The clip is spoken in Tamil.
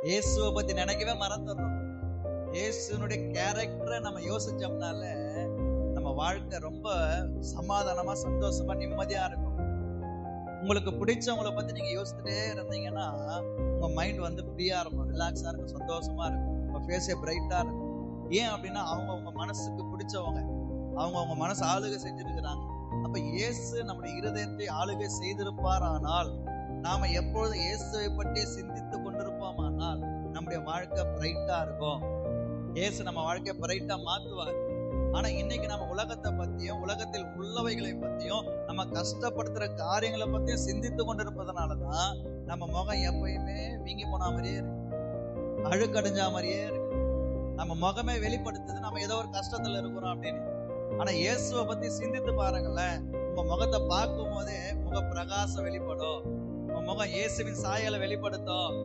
இயேசுவை பத்தி நினைக்கவே மறந்துடுறோம். இயேசுனுடைய கேரக்டரை நம்ம யோசிச்சோம்னால நம்ம வாழ்க்கை ரொம்ப சமாதானமா, சந்தோஷமா, நிம்மதியா இருக்கும். உங்களுக்கு பிடிச்சவங்களை பத்தி நீங்க யோசிச்சுட்டே இருந்தீங்கன்னா உங்க மைண்ட் வந்து ஃப்ரீயா இருக்கும், ரிலாக்ஸா இருக்கும், சந்தோஷமா இருக்கும், உங்க ஃபேஸே பிரைட்டா இருக்கும். ஏன் அப்படின்னா அவங்க உங்க மனசுக்கு பிடிச்சவங்க, அவங்க உங்க மனசு ஆளுகை செஞ்சிருக்கிறாங்க. அப்ப இயேசு நம்முடைய இருதயத்தை ஆளுகை செய்திருப்பார். ஆனால் நாம எப்பொழுதும் இயேசுவை பற்றி சிந்தித்து கொண்டிருப்போமானால் நம்முடைய வாழ்க்கை பிரைட்டா இருக்கும். இயேசு நம்ம வாழ்க்கையை பிரைட்டா மாத்துவார். ஆனா இன்னைக்கு நம்ம உலகத்தை பத்தியும் உலகத்தில் உள்ளவைகளை பத்தியும் நம்ம கஷ்டப்படுத்துற காரியங்களை பத்தியும் சிந்தித்து கொண்டிருப்பதனாலதான் நம்ம முகம் எப்பயுமே வீங்கி போன மாதிரியே இருக்கு, அழுக்கடைஞ்ச மாதிரியே இருக்கு. நம்ம முகமே வெளிப்படுத்துது நம்ம ஏதோ ஒரு கஷ்டத்துல இருக்கிறோம் அப்படின்னு. ஆனா இயேசுவை பத்தி சிந்தித்து பாருங்களேன். உங்க முகத்தை பார்க்கும் போதே முக பிரகாசம் வெளிப்படும், உங்க முகம் இயேசுவின் சாயலை வெளிப்படுத்தும்.